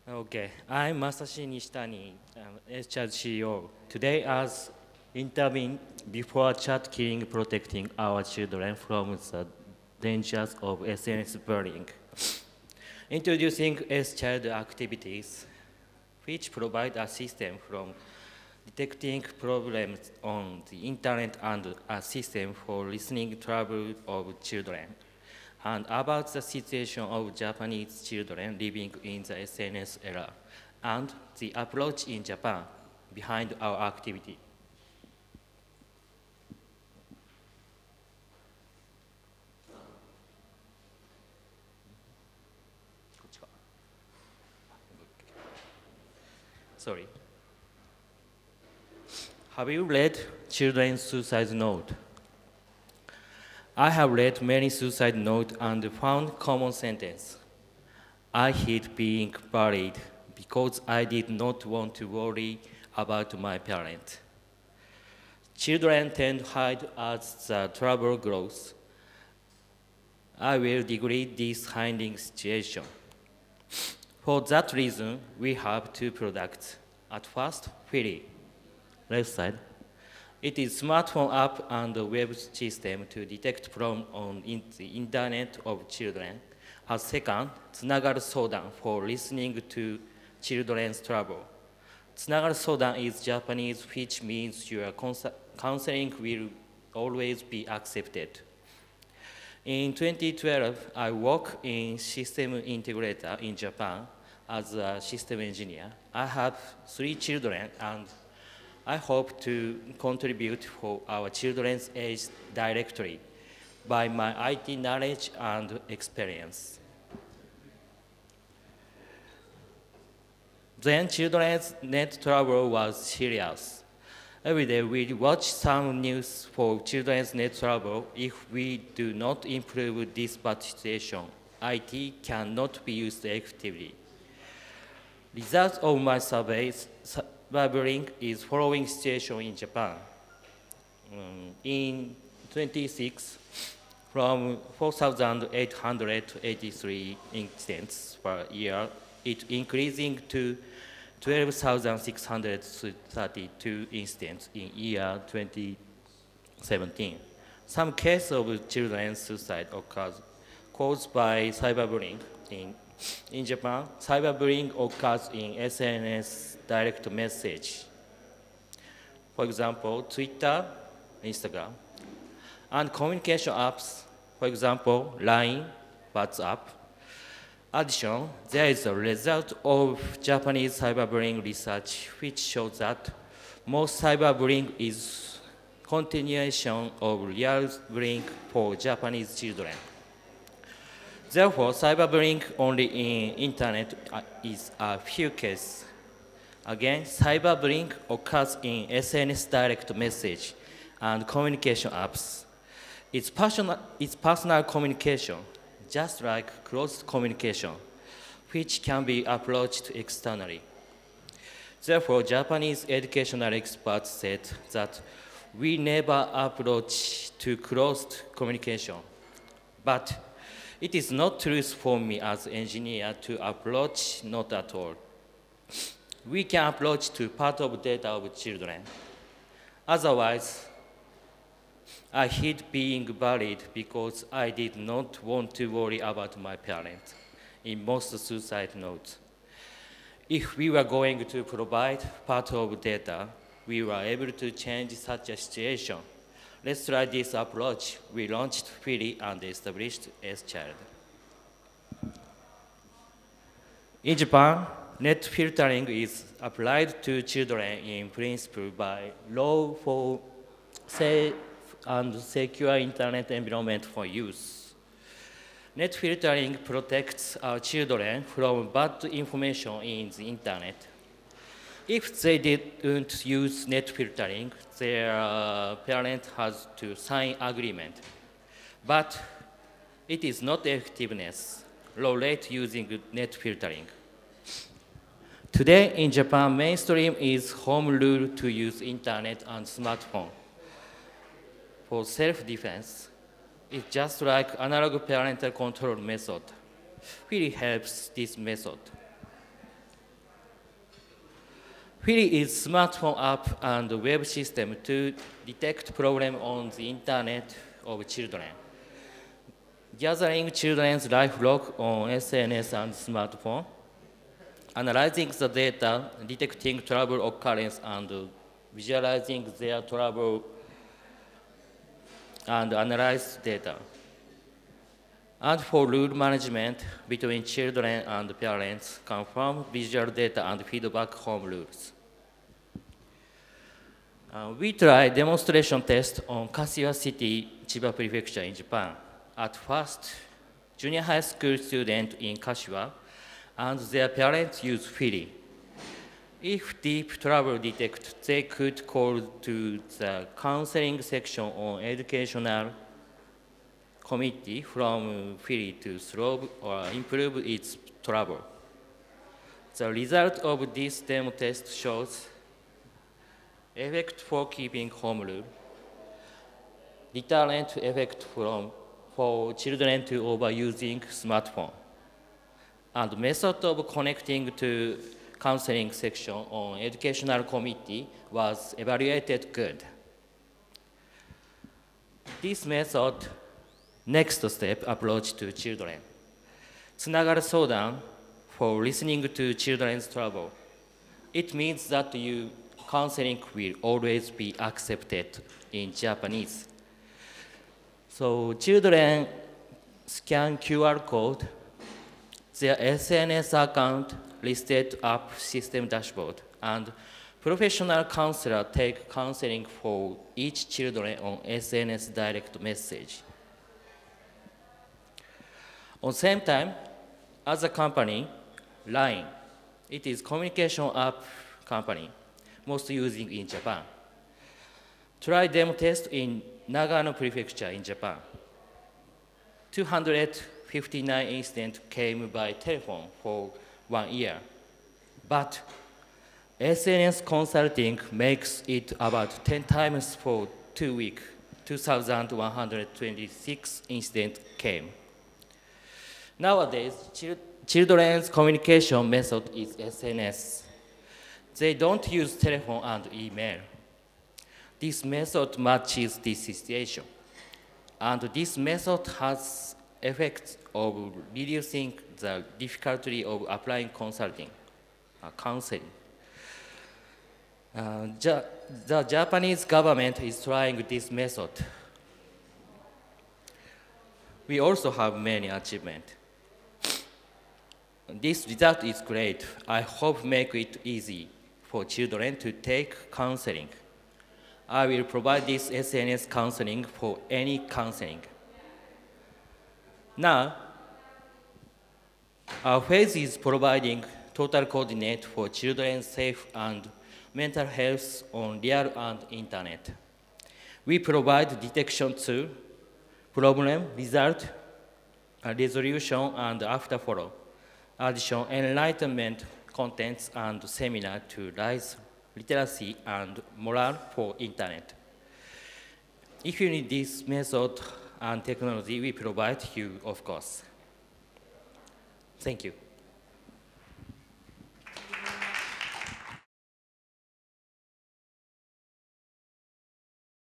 Okay, I'm Masashi Nishitani, HR CEO. Today, as intervene before chat killing, protecting our children from the dangers of SNS bullying. Introducing S-child activities, which provide a system from detecting problems on the internet and a system for listening trouble of children, and about the situation of Japanese children living in the SNS era, and the approach in Japan behind our activity. Sorry. Have you read Children's Suicide Note? I have read many suicide notes and found common sentence. I hate being bullied because I did not want to worry about my parent. Children tend to hide as the trouble grows. I will degrade this hiding situation. For that reason, we have two products. At first, Philly, left side. It is smartphone app and a web system to detect problem on the internet of children. As second, つながる相談 for listening to children's trouble. つながる相談 is Japanese, which means your counseling will always be accepted. In 2012, I worked in system integrator in Japan as a system engineer. I have 3 children and I hope to contribute for our children's age directory by my IT knowledge and experience. Then children's net trouble was serious. Every day we watch some news for children's net trouble. If we do not improve this bad situation, IT cannot be used effectively. Results of my surveys Cyberbullying is following situation in Japan. In 26, from 4,883 incidents per year, it increasing to 12,632 incidents in year 2017. Some cases of children's suicide occurs caused by cyberbullying. In Japan, cyberbullying occurs in SNS direct message. For example, Twitter, Instagram, and communication apps, for example, LINE, WhatsApp. Addition, there is a result of Japanese cyberbullying research which shows that most cyberbullying is continuation of real bullying for Japanese children. Therefore, cyberbullying only in internet is a few cases. Again, cyberbullying occurs in SNS direct message and communication apps. It's personal communication, just like closed communication, which can be approached externally. Therefore, Japanese educational experts said that we never approach to closed communication. But it is not true for me as an engineer to approach not at all. We can approach to part of data of children. Otherwise, I hate being bullied because I did not want to worry about my parents in most suicide notes. If we were going to provide part of data, we were able to change such a situation. Let's try this approach. We launched Philly and established S-Child. In Japan, net filtering is applied to children in principle by law for safe and secure internet environment for use. Net filtering protects our children from bad information in the internet. If they didn't use net filtering, their parent has to sign agreement. But it is not effectiveness, low rate using net filtering. Today in Japan, mainstream is home rule to use internet and smartphone. For self-defense, it's just like analog parental control method. Really helps this method. Philly is smartphone app and web system to detect problems on the internet of children. Gathering children's life log on SNS and smartphone, analyzing the data, detecting trouble occurrence, and visualizing their trouble and analyze data. And for rule management between children and parents, confirm visual data and feedback home rules. We tried demonstration test on Kasuga City, Chiba Prefecture in Japan. At first, junior high school students in Kasuga and their parents used Philly. If deep trouble detected, they could call to the counseling section on educational committee from Philly to solve or improve its trouble. The result of this demo test shows effect for keeping home rule, deterrent effect for children to overusing smartphone, and method of connecting to counseling section on educational committee was evaluated good. This method, next step approach to children. つながる相談 for listening to children's trouble. It means that your counseling will always be accepted in Japanese. So children scan QR code, their SNS account listed up system dashboard, and professional counselor take counseling for each children on SNS direct message. On same time, as a company, LINE, it is communication app company, most using in Japan. Try demo test in Nagano Prefecture in Japan. 259 incidents came by telephone for 1 year, but SNS consulting makes it about 10 times for 2 weeks. 2,126 incidents came. Nowadays, children's communication method is SNS. They don't use telephone and email. This method matches this situation. And this method has effects of reducing the difficulty of applying counseling. The Japanese government is trying this method. We also have many achievements. This result is great. I hope make it easy for children to take counseling. I will provide this SNS counseling for any counseling. Now, our phase is providing total coordinate for children's safe and mental health on real and internet. We provide detection tool, problem, result, resolution, and after follow. Addition, enlightenment contents and seminar to raise literacy and morale for internet. If you need this method and technology, we provide you, of course. Thank you.